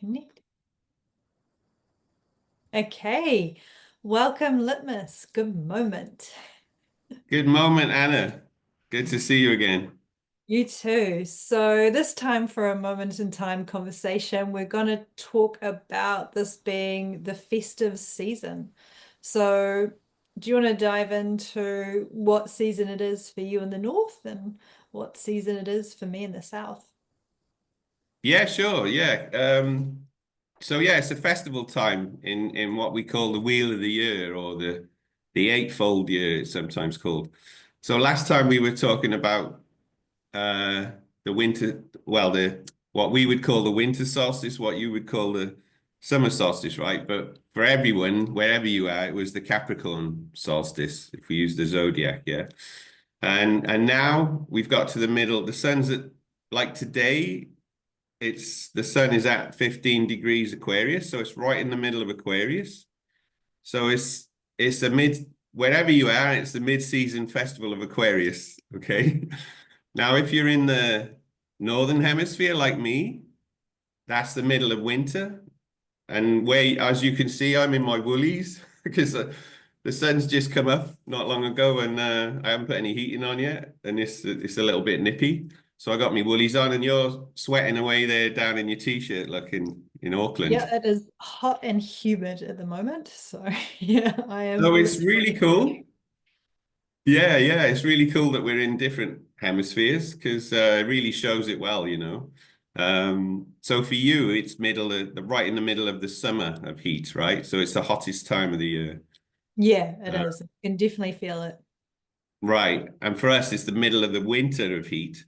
Connect. Okay, welcome Litmus. Good moment. Good moment, Anna. Good to see you again. You too. So this time for a moment in time conversation, we're going to talk about this being the festive season. So do you want to dive into what season it is for you in the north and what season it is for me in the south? Yeah, sure. Yeah. So yeah, it's a festival time in what we call the Wheel of the Year, or the eightfold year, it's sometimes called. So last time we were talking about uh the winter, well, the what we would call the winter solstice, what you would call the summer solstice, right? But for everyone, wherever you are, it was the Capricorn solstice, if we use the zodiac, yeah. And now we've got to the middle. The sun's at, like today, the sun is at 15 degrees Aquarius, so it's right in the middle of Aquarius. So it's a mid wherever you are, it's the mid-season festival of Aquarius. Okay. Now, if you're in the northern hemisphere like me, that's the middle of winter. And where, as you can see, I'm in my woolies because the sun's just come up not long ago, and I haven't put any heating on yet, and it's a little bit nippy. So I got my woolies on, and you're sweating away there down in your t-shirt, like in Auckland. Yeah, it is hot and humid at the moment. So yeah, I am So it's listening really to cool. you. Yeah, yeah, it's really cool that we're in different hemispheres because it really shows it well, you know. So for you, it's right in the middle of the summer of heat, right? So it's the hottest time of the year. Yeah, it Uh, is. I can definitely feel it. right. And for us, it's the middle of the winter of heat.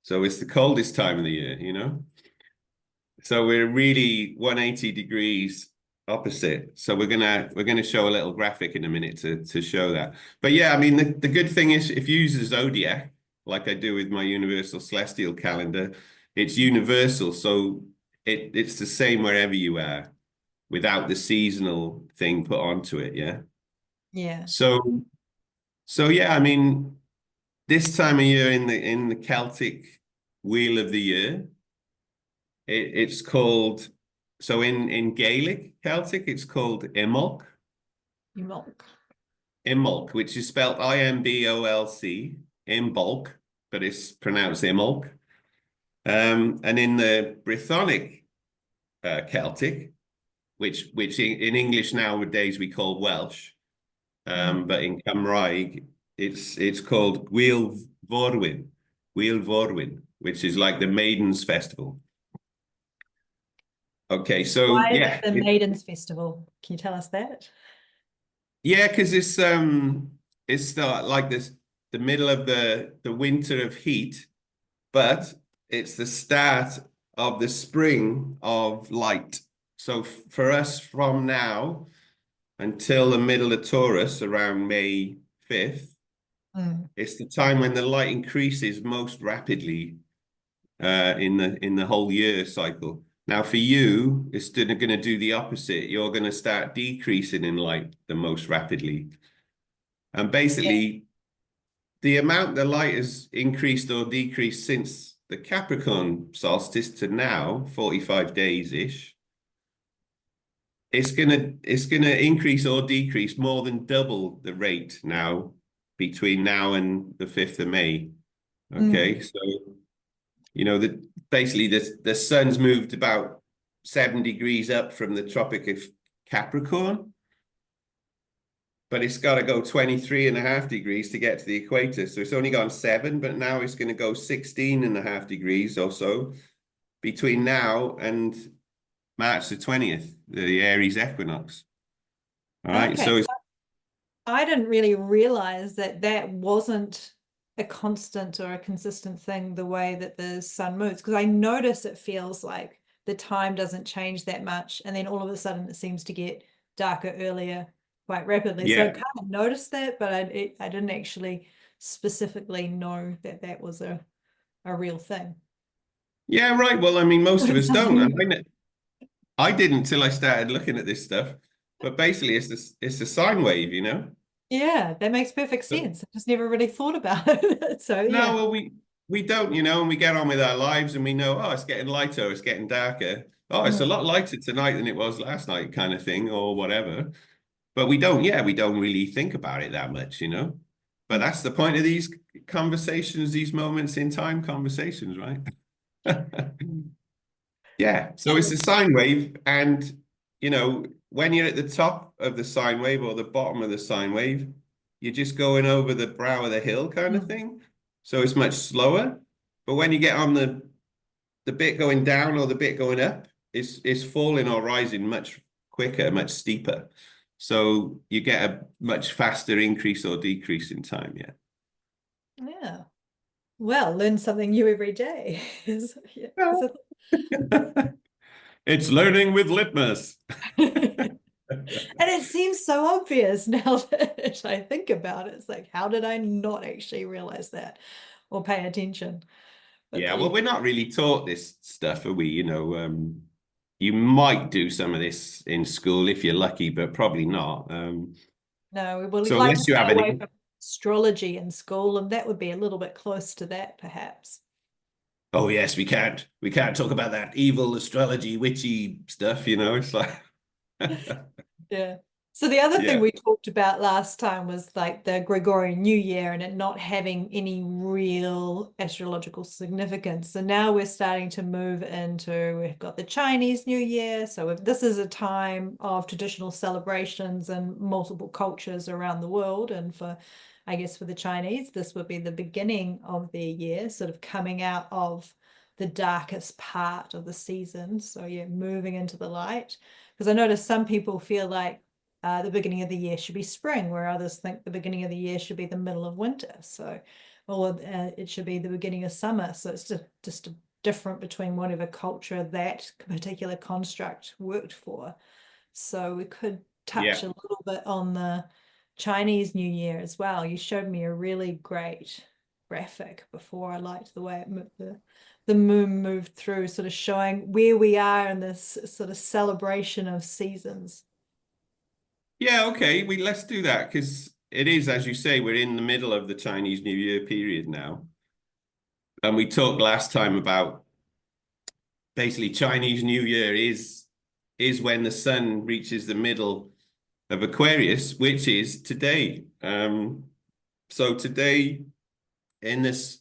So it's the coldest time of the year, you know? So we're really 180 degrees opposite. So we're gonna show a little graphic in a minute to show that. But yeah, I mean the good thing is if you use a zodiac, like I do with my universal celestial calendar, it's universal. So it's the same wherever you are without the seasonal thing put onto it. Yeah. Yeah. So so yeah, I mean this time of year in the Celtic wheel of the year. It's called, so in Gaelic Celtic, it's called Imbolc, Milk. Imbolc, which is spelled Imbolc, Imbolc, but it's pronounced Imbolc. And in the Brythonic Celtic, which in English nowadays we call Welsh, Mm. but in Cymraeg it's called Gwyl Forwyn, which is like the Maidens Festival. Okay, so Why is it yeah, the Maidens Festival? Can you tell us that? yeah, because it's like this the middle of the winter of heat, but it's the start of the spring of light. So for us from now until the middle of Taurus around May 5th, Mm. it's the time when the light increases most rapidly in the whole year cycle. Now, for you, it's going to do the opposite. You're going to start decreasing in light the most rapidly. And basically, the amount the light has increased or decreased since the Capricorn solstice to now, 45 days-ish, it's gonna increase or decrease more than double the rate now between now and the 5th of May. Mm. Okay, so you know that basically the sun's moved about 7 degrees up from the Tropic of Capricorn, but it's got to go 23.5 degrees to get to the equator. So it's only gone 7, but now it's going to go 16.5 degrees or so between now and March the 20th, the Aries equinox. All right. Okay, So it's, so I didn't really realize that that wasn't a constant or a consistent thing the way that the sun moves, because I notice it feels like the time doesn't change that much, and then all of a sudden it seems to get darker earlier quite rapidly. So I yeah. kind of noticed that, but I didn't actually specifically know that that was a real thing. Yeah, right. Well, I mean, most of It's us don't. something. I didn't till I started looking at this stuff. But basically, it's a sine wave, you know? Yeah, that makes perfect So, sense. I just never really thought about it. So no, yeah. well, we don't, you know, and we get on with our lives and we know, oh, it's getting lighter, it's getting darker. oh, it's a Mm. lot lighter tonight than it was last night, kind of thing, or whatever. But we don't, yeah, we don't really think about it that much, you know. But that's the point of these conversations, these moments in time conversations, right? Yeah. So it's a sine wave, and when you're at the top of the sine wave or the bottom of the sine wave, you're just going over the brow of the hill kind of Mm. thing. So it's much slower. But when you get on the bit going down or the bit going up, it's falling or rising much quicker, much steeper. So you get a much faster increase or decrease in time. Yeah. Yeah. Well, learn something new every day. Yeah, because Well, it's learning with Litmus. and it seems so obvious now that I think about it. It's like, how did I not actually realize that or pay attention? But Yeah, there well, you we're not really taught this stuff, are we? You might do some of this in school if you're lucky, but probably not. no, we would So like to unless you stay have away any, from astrology in school, and that would be a little bit close to that, perhaps. oh yes, we can't talk about that evil astrology, witchy stuff. It's like, Yeah. So the other thing yeah, we talked about last time was like the Gregorian New Year and it not having any real astrological significance. So now we're starting to move into, we've got the Chinese New Year. So if this is a time of traditional celebrations and multiple cultures around the world. And for, I guess for the Chinese, this would be the beginning of their year, sort of coming out of the darkest part of the season. So you're moving into the light. Because I notice some people feel like the beginning of the year should be spring, where others think the beginning of the year should be the middle of winter. So, or it should be the beginning of summer. So it's just a different between whatever culture that particular construct worked for. So we could touch yeah, a little bit on the Chinese New Year as well. You showed me a really great graphic before. I liked the way the moon moved through, sort of showing where we are in this sort of celebration of seasons. yeah. Okay, let's do that because it is, as you say, we're in the middle of the Chinese New Year period now, and we talked last time about basically Chinese New Year is when the sun reaches the middle of Aquarius, which is today. So today in this,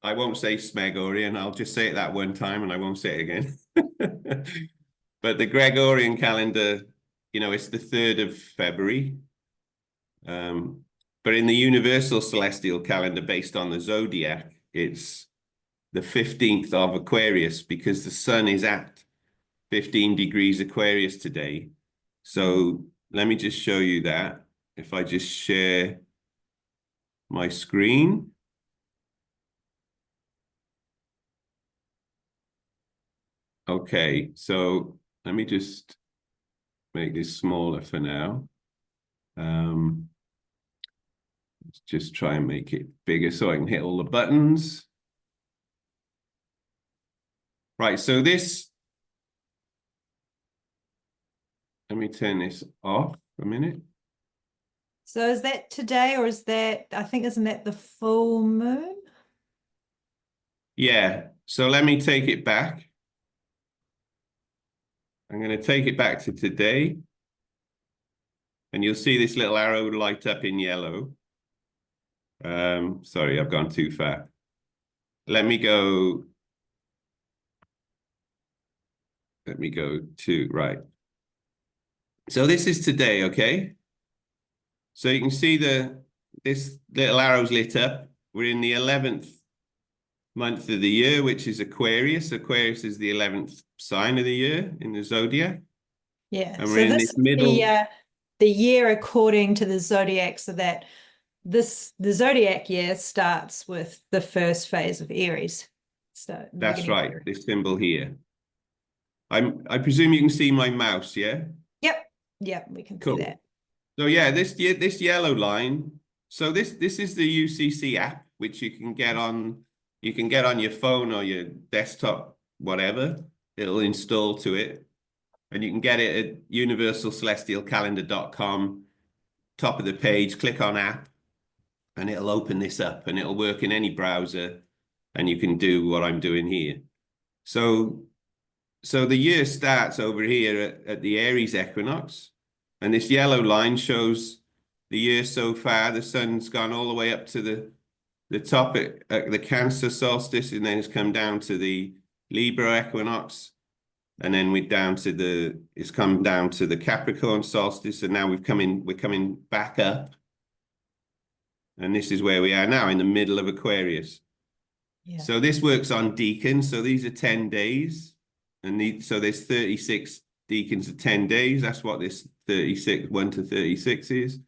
I won't say Smegorian, I'll just say it that one time and I won't say it again. But the Gregorian calendar, it's the 3rd of February. Um, but in the universal celestial calendar based on the zodiac, it's the 15th of Aquarius because the sun is at 15 degrees Aquarius today. So let me just show you that. If I just share my screen. Okay, so let me just make this smaller for now. Um, let's just try and make it bigger so I can hit all the buttons. Right, so let me turn this off a minute. So is that today or is that, I think, isn't that the full moon? Yeah, so let me take it back. I'm going to take it back to today. And you'll see this little arrow light up in yellow. Sorry, I've gone too far. Let me go. Let me go to, right. So this is today, okay? So you can see this little arrow's lit up. We're in the 11th month of the year, which is Aquarius. Aquarius is the 11th sign of the year in the zodiac. Yeah. And we're So in this this is middle. the year according to the zodiac, so that the zodiac year starts with the first phase of Aries. So the That's beginning of right, Aries. this symbol here. I presume you can see my mouse, yeah? Yep. Yep, we can see Cool. that. So yeah, this yellow line. So this is the UCC app, which you can get on your phone or your desktop, whatever. It'll install to it, and you can get it at universalcelestialcalendar.com. Top of the page, click on app, and it'll open this up, and it'll work in any browser, and you can do what I'm doing here. So so the year starts over here at the Aries equinox, and this yellow line shows the year so far. The sun's gone all the way up to the top at the Cancer solstice, and then it's come down to the Libra equinox, and then it's come down to the Capricorn solstice, and now we're coming back up, and this is where we are now in the middle of Aquarius. Yeah. So this works on decans. So these are 10 days, and so there's 36 decans of 10 days. That's what this 36, 1 to 36 is.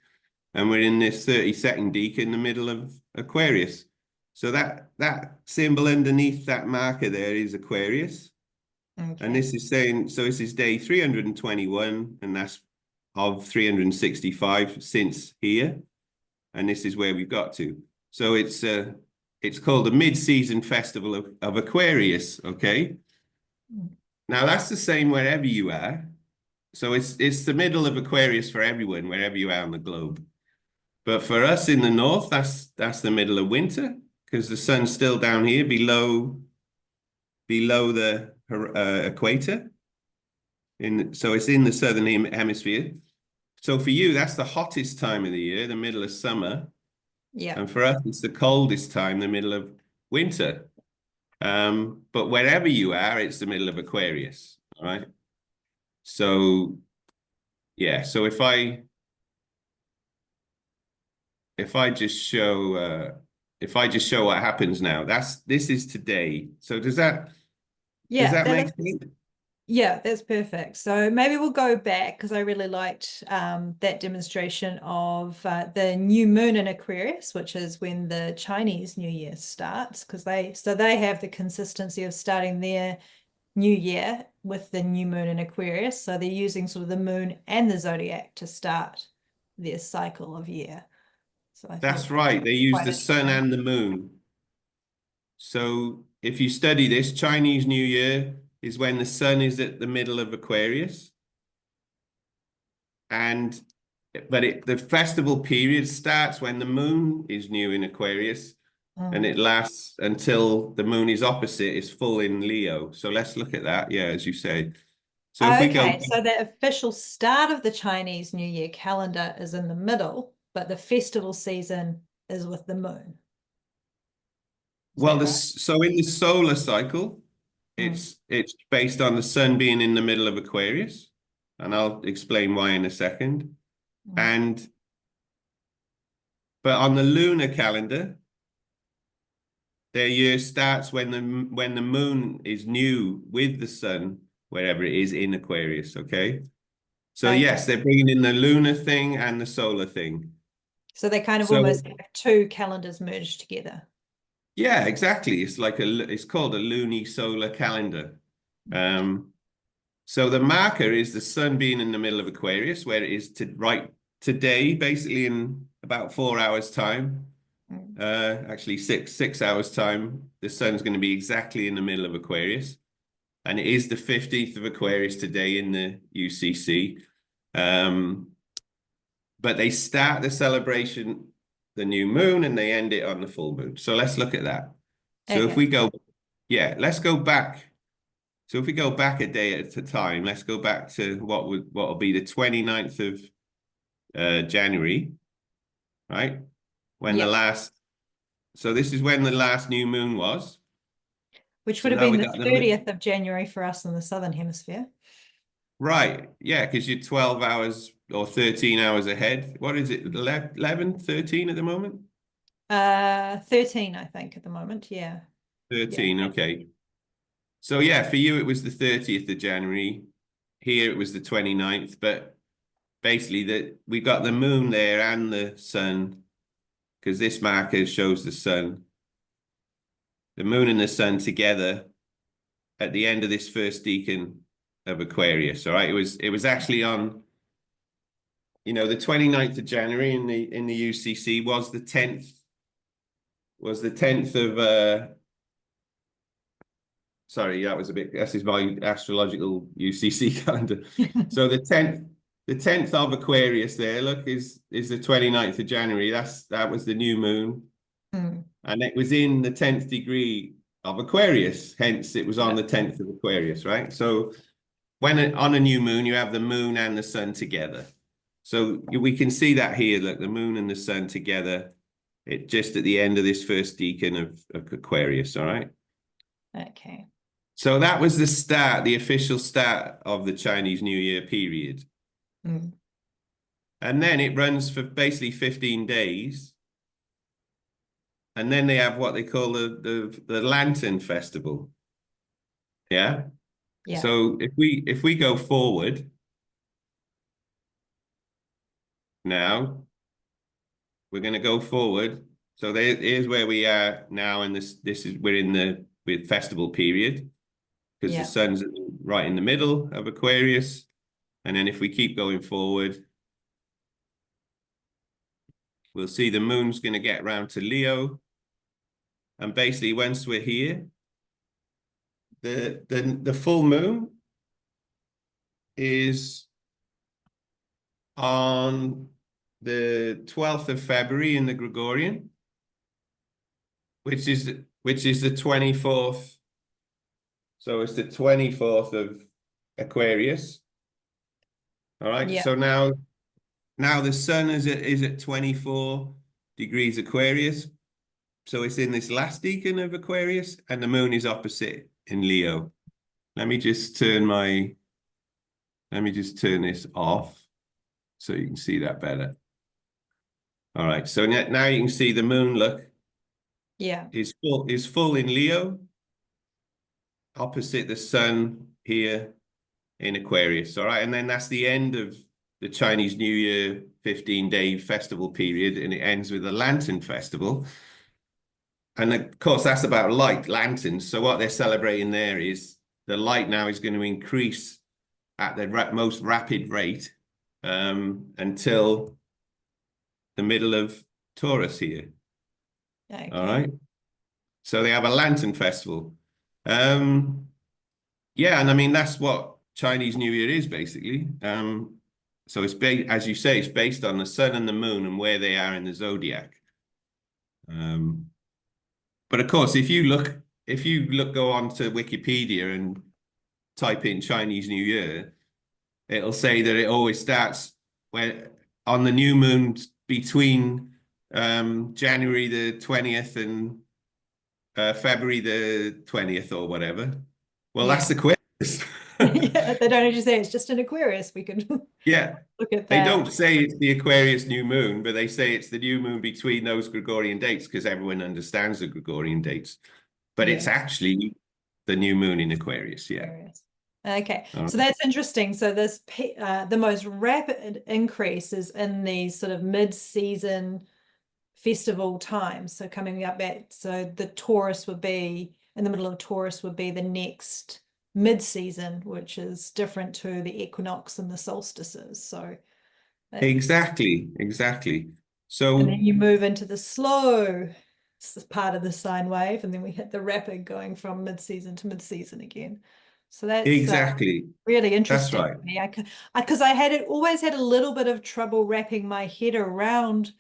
And we're in this 32nd decan in the middle of Aquarius. So that symbol underneath that marker there is Aquarius. And Okay. this is saying, so this is day 321, and that's of 365 since here. And this is where we've got to. So it's called the Mid-Season Festival of Aquarius, okay? Now that's the same wherever you are. So it's the middle of Aquarius for everyone, wherever you are on the globe. But for us in the north, that's the middle of winter, because the sun's still down here below the equator. So it's in the southern hemisphere. So for you, that's the hottest time of the year, the middle of summer. Yeah. And for us, it's the coldest time, the middle of winter. But wherever you are, it's the middle of Aquarius. All right. So yeah, so if I just show what happens now, this is today. So does that Yeah, make sense? yeah, that's perfect. So maybe we'll go back because I really liked that demonstration of the new moon in Aquarius, which is when the Chinese New Year starts, because they have the consistency of starting their new year with the new moon in Aquarius. So they're using sort of the moon and the zodiac to start their cycle of year. So I thought That's that was right. They use quite the sun interesting. and the moon. So if you study this, Chinese New Year is when the sun is at the middle of Aquarius. And the festival period starts when the moon is new in Aquarius, and Mm. it lasts until the moon is opposite, is full in Leo. So let's look at that. Yeah, as you say. So if we go, Okay, so the official start of the Chinese New Year calendar is in the middle, but the festival season is with the moon. Is well, that right? so in the solar cycle, Mm. it's based on the sun being in the middle of Aquarius, and I'll explain why in a second. Mm. And but on the lunar calendar, their year starts when the moon is new with the sun, wherever it is in Aquarius. Okay. So yes, Okay. they're bringing in the lunar thing and the solar thing. So they kind of So almost have two calendars merged together. yeah, exactly. It's called a lunisolar calendar. Um, so the marker is the sun being in the middle of Aquarius, where it is right today, basically in about 4 hours time. Mm. Actually six hours time, the sun's going to be exactly in the middle of Aquarius. And it is the 15th of Aquarius today in the UCC. But they start the celebration the new moon and they end it on the full moon. So let's look at that. So if Okay. we go, yeah, let's go back. So if we go back a day at a time, let's go back to what will be the 29th of January, right? When the Yep. last, so this is when the last new moon was. Which would So have now been we the got the 30th of January for us in the Southern Hemisphere. right, yeah, because you're 12 hours or 13 hours ahead. What is it, 11, 13 at the moment? 13, I think, at the moment. Yeah. Yeah. 13, okay. So yeah, for you it was the 30th of January. Here it was the 29th, but basically we got the moon there and the sun, because this marker shows the sun. The moon and the sun together at the end of this first decan of Aquarius. All right. It was actually on, the 29th of January in the UCC was the 10th of sorry, this is my astrological UCC calendar. So the tenth of Aquarius there, look, is the 29th of January. That was the new moon. Mm. And it was in the 10th degree of Aquarius. Hence, it was on Yeah. the 10th of Aquarius, right? So on a new moon, you have the moon and the sun together. So we can see that here, look, the moon and the sun together, it just at the end of this first decan of Aquarius, all right? Okay. So that was the start, the official start of the Chinese New Year period. Mm. And then it runs for basically 15 days. And then they have what they call the Lantern Festival. Yeah. Yeah. So if we go forward now, we're going to go forward. So here's where we are now, and this is we're in the festival period because the Yeah. sun's right in the middle of Aquarius. And then if we keep going forward, we'll see the moon's going to get round to Leo. And basically, once we're here, the full moon is on the 12th of February in the Gregorian, which is the 24th. So it's the 24th of Aquarius. All right. Yeah. So now the sun is at 24 degrees Aquarius. So it's in this last decan of Aquarius, and the moon is opposite in Leo. Let me just turn this off so you can see that better. All right. So now you can see the moon, look, Yeah. is full in Leo, opposite the sun here in Aquarius. All right. And then that's the end of the Chinese New Year 15-day festival period, and it ends with the Lantern Festival. And of course, that's about light, lanterns. So what they're celebrating there is the light now is going to increase at the most rapid rate until the middle of Taurus here. All Okay. right. So they have a lantern festival. Yeah, and I mean that's what Chinese New Year is basically. So it's as you say, it's based on the sun and the moon and where they are in the zodiac. But of course, go on to Wikipedia and type in Chinese New Year, it'll say that it always starts when on the new moon between January the 20th and February the 20th or whatever. Well, that's Yeah. the quiz. Yeah. They don't actually say it's just an Aquarius. We can Yeah. look at They that. don't say it's the Aquarius new moon, but they say it's the new moon between those Gregorian dates because everyone understands the Gregorian dates. But it's Yeah. actually the new moon in Aquarius. Yeah. Aquarius. Okay, All so right. that's interesting. So the most rapid increase is in these sort of mid-season festival times. So coming up so the Taurus would be in the middle of Taurus would be the next mid-season, which is different to the equinox and the solstices. So that's Exactly. Exactly. and then So you move into the slow part of the sine wave, and then we hit the rapid going from mid-season to mid-season again. So that's exactly. really That's interesting right. to me. Because I had always had a little bit of trouble wrapping my head around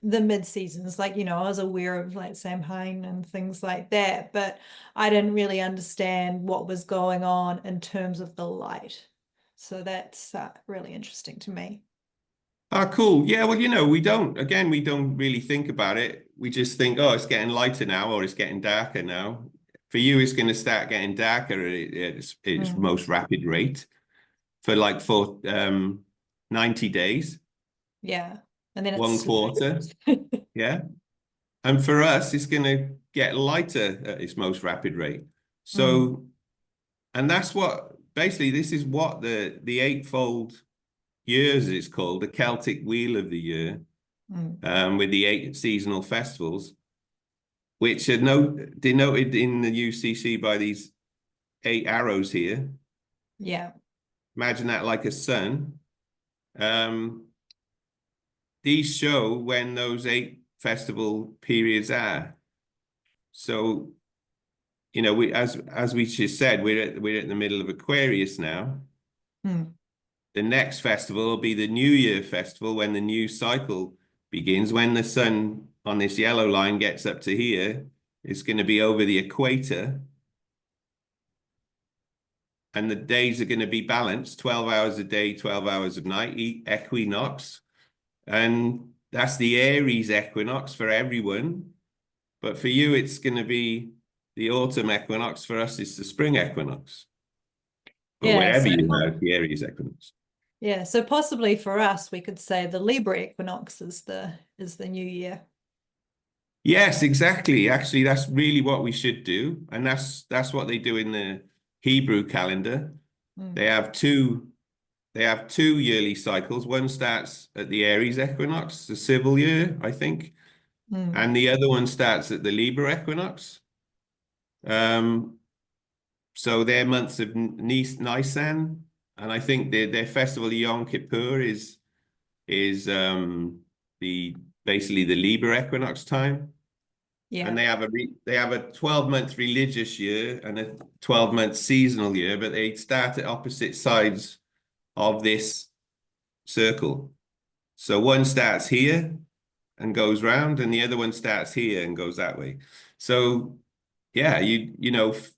the mid seasons. Like, I was aware of like Samhain and things like that, but I didn't really understand what was going on in terms of the light. So that's really interesting to me. Ah, cool. Yeah, well, we don't really think about it. We just think, oh, it's getting lighter now or it's getting darker now. For you, it's going to start getting darker at its Mm. most rapid rate for 90 days, Yeah. And then one it's quarter. Yeah. And for us, it's going to get lighter at its most rapid rate. Mm. So, and that's what basically this is what the eightfold years it's called, the Celtic Wheel of the Year, Mm. with the 8 seasonal festivals, which are denoted in the UCC by these 8 arrows here. Yeah. Imagine that like a sun. Um, these show when those 8 festival periods are. So, as we just said, we're at the middle of Aquarius now. Mm. The next festival will be the New Year festival when the new cycle begins, when the sun on this yellow line gets up to here. is going to be over the equator, and the days are going to be balanced, 12 hours a day, 12 hours at night, equinox. And that's the Aries equinox for everyone. But for you, it's going to be the autumn equinox. For us, it's the spring equinox. But Yeah, wherever you are, it's the Aries equinox. yeah, so possibly for us, we could say the Libra equinox is the new year. Yes, exactly. Actually, that's really what we should do. And that's what they do in the Hebrew calendar. Mm, They have two yearly cycles. One starts at the Aries equinox, the civil year, I think, mm, and the other one starts at the Libra equinox. Um, so their months of Nisan, and I think their festival Yom Kippur is the basically the Libra equinox time. And yeah, they have a 12-month religious year and a 12-month seasonal year, but they start at opposite sides of this circle. So one starts here and goes round, and the other one starts here and goes that way. So yeah,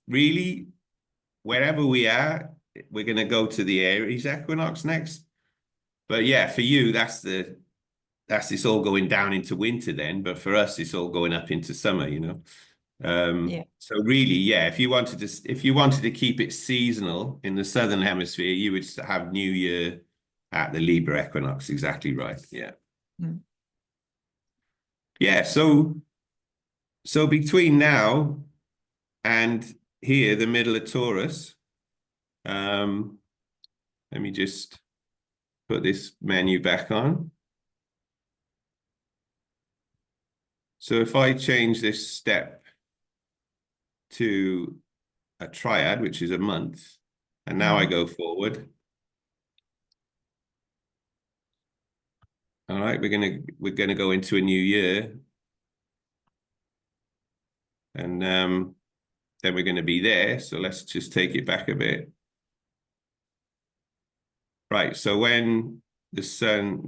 really wherever we are, we're going to go to the Aries equinox next. But yeah, for you, that's it's all going down into winter then. But for us, it's all going up into summer. yeah. So really, yeah, if you wanted to keep it seasonal in the southern hemisphere, you would have New Year at the Libra equinox. Exactly right. Yeah. Mm, Yeah. So between now and here, the middle of Taurus, um, let me just put this menu back on. So if I change this step to a triad, which is a month, and now I mm. go forward. All right, we're gonna go into a new year, and then we're gonna be there. So let's just take it back a bit. Right. So when the sun's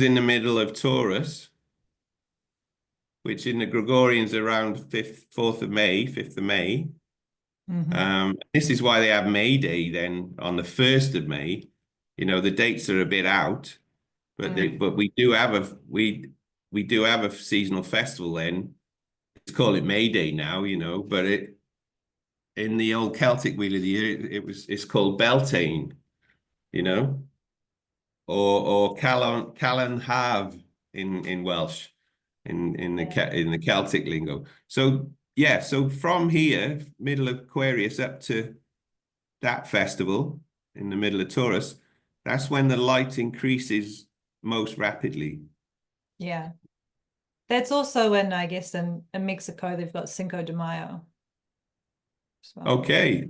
in the middle of Taurus, which in the Gregorians around 4th of May, 5th of May. Hmm. This is why they have May Day then on the 1st of May. The dates are a bit out, but Mm, we do have a seasonal festival then. Let's call it May Day now, but it in the old Celtic Wheel of the Year, it's called Beltane, you know, or Calan Haf in Welsh, yeah, in the Celtic lingo. So yeah, so from here, middle of Aquarius up to that festival in the middle of Taurus, that's when the light increases most rapidly. yeah. That's also when I guess in Mexico they've got Cinco de Mayo as well. Okay.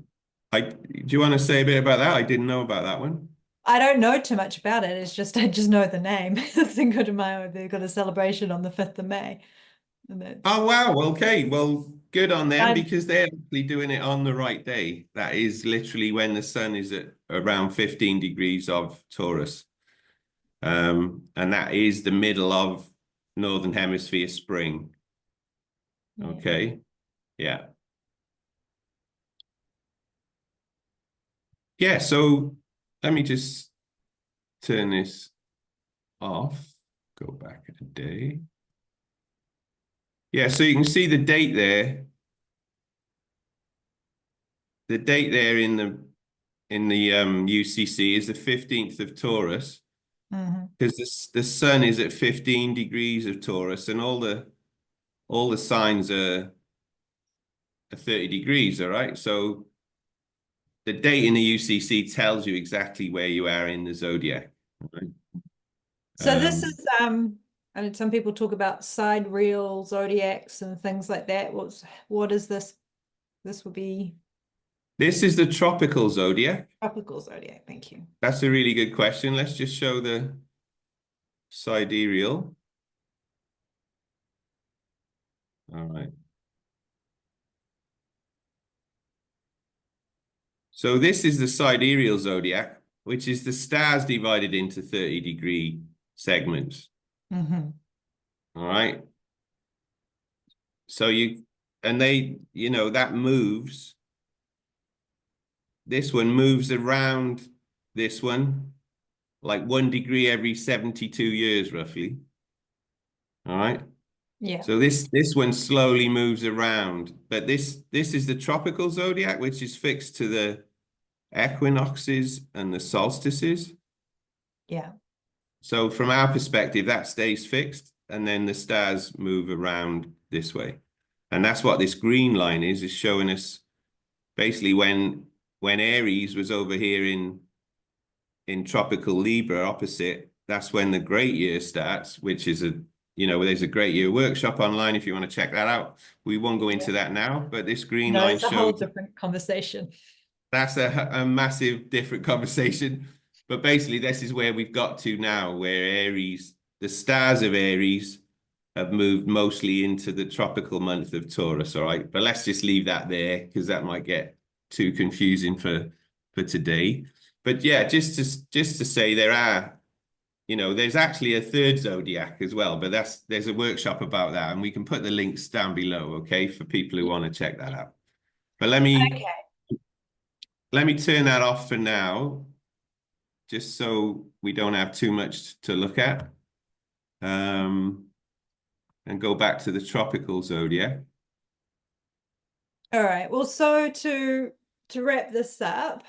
Do you want to say a bit about that? I didn't know about that one. I don't know too much about it. It's just I just know the name. Cinco de Mayo. They've got a celebration on the 5th of May. And that's Oh, wow. Okay. Well, good on them I because they're actually doing it on the right day. That is literally when the sun is at around 15 degrees of Taurus. And that is the middle of Northern Hemisphere spring. yeah. Okay. Yeah. Yeah. So let me just turn this off. Go back a day. Yeah. So you can see the date there. The date there in the UCC is the 15th of Taurus Hmm. because the sun is at 15 degrees of Taurus and all the signs are 30 degrees, all right? So the date in the UCC tells you exactly where you are in the zodiac. Right? So this Um, is I mean some people talk about sidereal zodiacs and things like that. What is this? This would be this is the tropical zodiac. tropical zodiac. Thank you. That's a really good question. Let's just show the sidereal. All right. So this is the sidereal zodiac, which is the stars divided into 30-degree segments. Hmm. All right. So and they, that moves. This one moves around this one like 1 degree every 72 years, roughly. All right. Yeah. So this one slowly moves around, but this is the tropical zodiac, which is fixed to the equinoxes and the solstices. Yeah. So from our perspective, that stays fixed, and then the stars move around this way. And that's what this green line is showing us basically when Aries was over here in tropical Libra opposite, that's when the great year starts, which is there's a great year workshop online if you want to check that out. We won't go Yeah. into that now, but this green No, line it's a whole shows different conversation. that's a massive different conversation. But basically, this is where we've got to now, where Aries, the stars of Aries, have moved mostly into the tropical month of Taurus. All right, but let's just leave that there because that might get too confusing for today. But yeah, just to say there's actually a third zodiac as well, but there's a workshop about that, and we can put the links down below, okay, for people who want to check that out. But Okay. let me turn that off for now, just so we don't have too much to look at. Um, and go back to the tropical zodiac. All right. Well, so to wrap this up,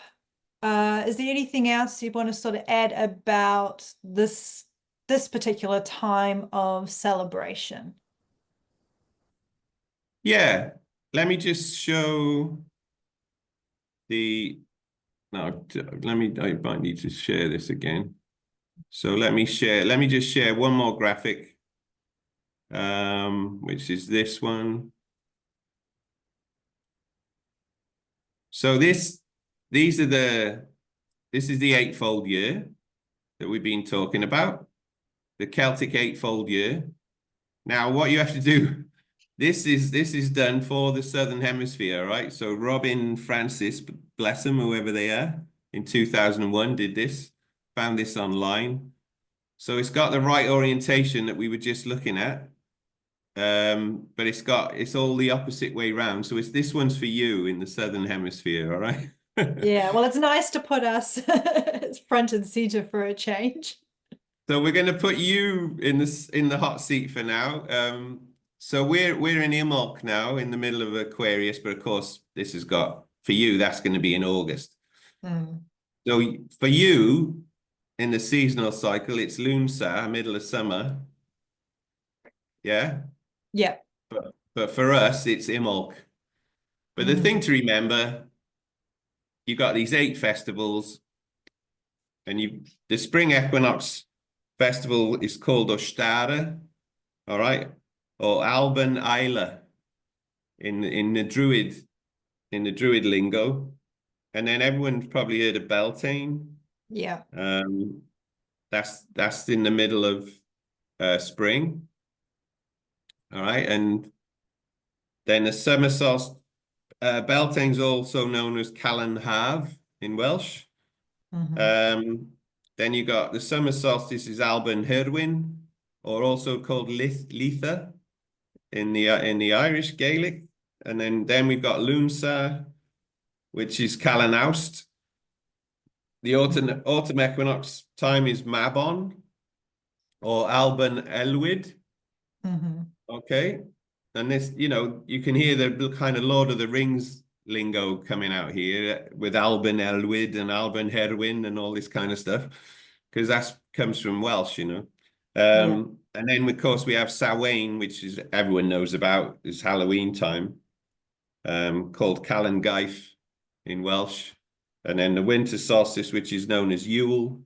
is there anything else you want to sort of add about this particular time of celebration? Yeah, let me just show the, no, I might need to share this again. So let me just share one more graphic, which is this one. So these are this is the eightfold year that we've been talking about, the Celtic eightfold year. Now, what you have to do, this is done for the Southern Hemisphere, right? So Robin Francis, bless them, whoever they are, in 2001 did this, found this online. So it's got the right orientation that we were just looking at. But it's all the opposite way round. So this one's for you in the Southern Hemisphere, all right? Yeah, well, it's nice to put us front and center for a change. So we're going to put you in the hot seat for now. So we're in Imbolc now, in the middle of Aquarius, but of course this has got for you. That's going to be in August. Mm. So for you in the seasonal cycle, it's Lunsa, middle of summer. Yeah, Yeah. but for us, it's Imbolc. But the thing Mm. to remember, you've got these 8 festivals, and the spring equinox festival is called Ostara. All right, or Alban Isla in the Druid lingo, and then everyone's probably heard of Beltane. Yeah. Um, that's in the middle of spring. All right, and then the summer solstice. Beltane's also known as Calan Haf in Welsh. Hmm. Um, then you got the summer solstice is Alban Hyrwin, or also called Litha in the Irish Gaelic, and then we've got Lunsa, which is Calanaust. The autumn equinox time is Mabon or Alban Elwyd. Hmm. Okay, and this, you can hear the kind of Lord of the Rings lingo coming out here with Alban Elwyd and Alban Herwin and all this kind of stuff, because that comes from Welsh. Yeah. And then of course we have Samhain, which is everyone knows about, is Halloween time. Called Calan Gaeth in Welsh. And then the winter solstice, which is known as Yule,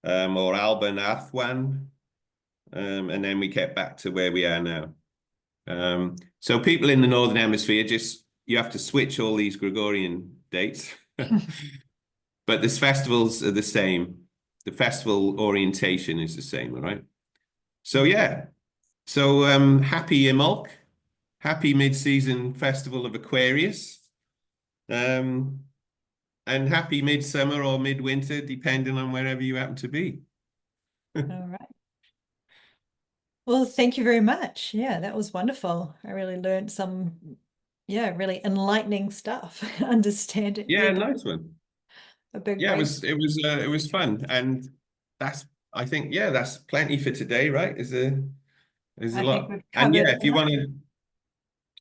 or Alban Athwan. And then we get back to where we are now. So people in the Northern Hemisphere, you have to switch all these Gregorian dates. But the festivals are the same. The festival orientation is the same, all right? So yeah. So happy Imbolc, happy mid-season festival of Aquarius. Um, and happy midsummer or midwinter, depending on wherever you happen to be. All right. Well, thank you very much. Yeah, that was wonderful. I really learned some, yeah, really enlightening stuff. Understanding Yeah, the nice one. a big Yeah, race. it was fun, and that's I think yeah, that's plenty for today, right? There's a I think lot, we've and covered yeah, enough.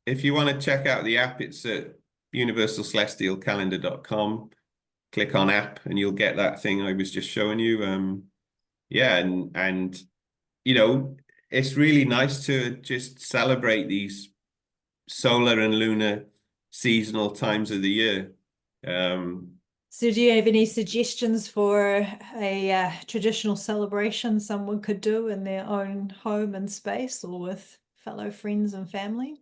if you want to check out the app, it's at universalcelestialcalendar.com. Click on app, and you'll get that thing I was just showing you. Yeah, and you know, it's really nice to just celebrate these solar and lunar seasonal times of the year. Um, So, do you have any suggestions for a traditional celebration someone could do in their own home and space or with fellow friends and family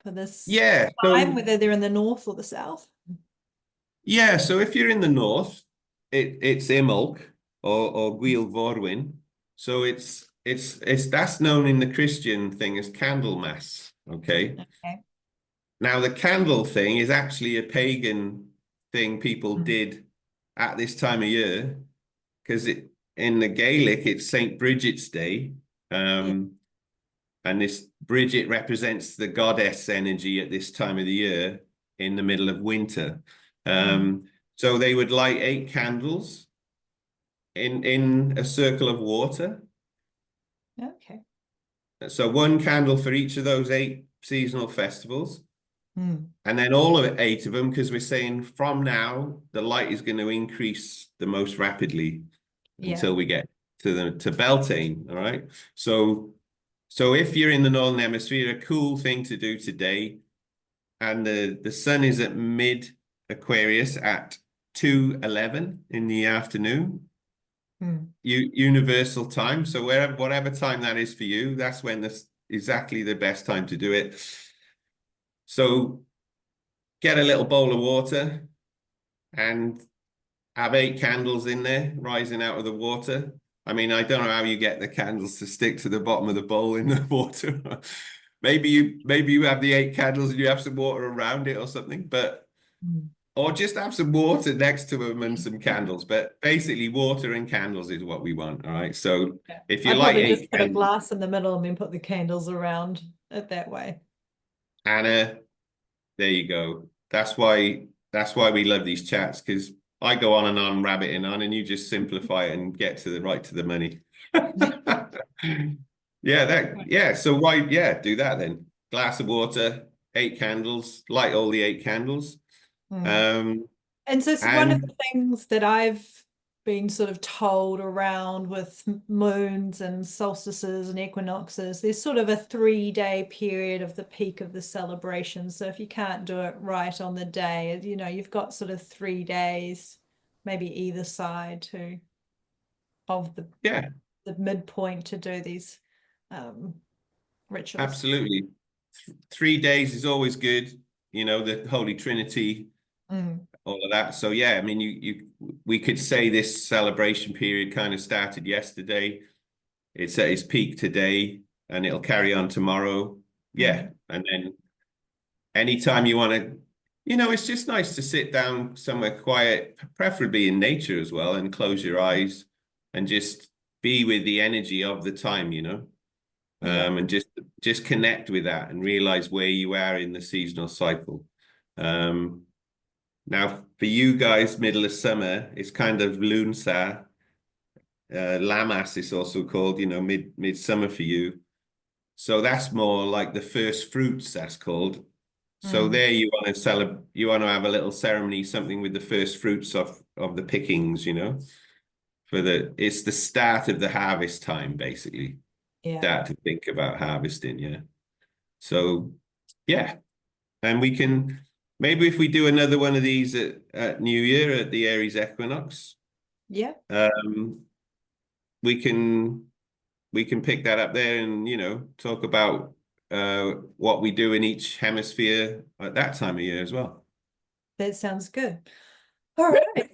for this yeah, time, so whether they're in the north or the south? yeah, so if you're in the north, it's Imbolc or Gwyl Forwyn. So it's that's known in the Christian thing as Candlemas. Okay. Okay. Now the candle thing is actually a pagan thing people Mm. did at this time of year because it in the Gaelic it's Saint Bridget's Day. Yeah. Um, and this Bridget represents the goddess energy at this time of the year in the middle of winter. Mm. So they would light 8 candles in a circle of water. Okay. So one candle for each of those 8 seasonal festivals. Mm. And then all of 8 of them, because we're saying from now, the light is going to increase the most rapidly Yeah. until we get to Beltane. All right. So if you're in the Northern Hemisphere, a cool thing to do today, and the sun is at mid Aquarius at 2:11 in the afternoon, Mm. universal time. So wherever whatever time that is for you, that's when this exactly the best time to do it. So get a little bowl of water and have 8 candles in there rising out of the water. I mean, I don't know how you get the candles to stick to the bottom of the bowl in the water. Maybe you have the 8 candles and you have some water around it or something, but Mm. or just have some water next to them and some candles. But basically, water and candles is what we want. All right. So Yeah. if you I'd light probably eight just put a candles, glass in the middle and then put the candles around it that way. Anna, there you go. That's why we love these chats because I go on and on rabbiting on, and you just simplify it and get to the right to the money. Yeah. So why, yeah, do that then. Glass of water, 8 candles, light all the 8 candles. Mm. Um, And so it's one of and the things that I've been sort of told around with moons and solstices and equinoxes, there's sort of a 3 day period of the peak of the celebration. So if you can't do it right on the day, you've got sort of 3 days, maybe either side of yeah, the midpoint to do these um, rituals. absolutely. 3 days is always good. You know, the Holy Trinity, Mm. all of that. So yeah, I mean, we could say this celebration period kind of started yesterday. It's at its peak today, and it'll carry on tomorrow. Yeah, Mm. and then anytime you want to, it's just nice to sit down somewhere quiet, preferably in nature as well, and close your eyes and just be with the energy of the time, Yeah. and just connect with that and realize where you are in the seasonal cycle. Um, Now, for you guys, middle of summer, it's kind of Lunsa. Lamas is also called, midsummer for you. So that's more like the first fruits, that's called. So Mm. there you want to celebrate, you want to have a little ceremony, something with the first fruits of the pickings, it's the start of the harvest time, basically. Yeah. Start to think about harvesting, yeah. So yeah, and we can maybe if we do another one of these at New Year at the Aries equinox, Yeah. um, we can we can pick that up there and talk about what we do in each hemisphere at that time of year as well. That sounds good. All right.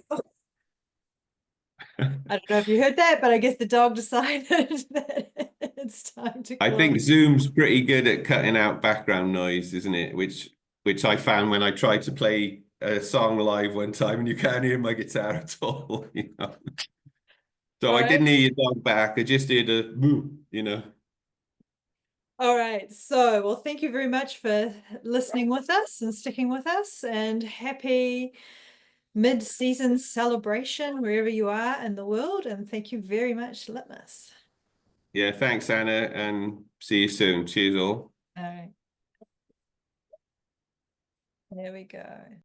I don't know if you heard that, but I guess the dog decided that it's time to I close. think Zoom's pretty good at cutting out background noise, isn't it? Which I found when I tried to play a song live one time and you can't hear my guitar at all. So All I right. didn't hear your dog back. I just heard a moo. All right. So, well, thank you very much for listening with us and sticking with us, and happy mid-season celebration wherever you are in the world. And thank you very much, Litmus. Yeah, thanks, Anna, and see you soon. Cheers all. All right. There we go.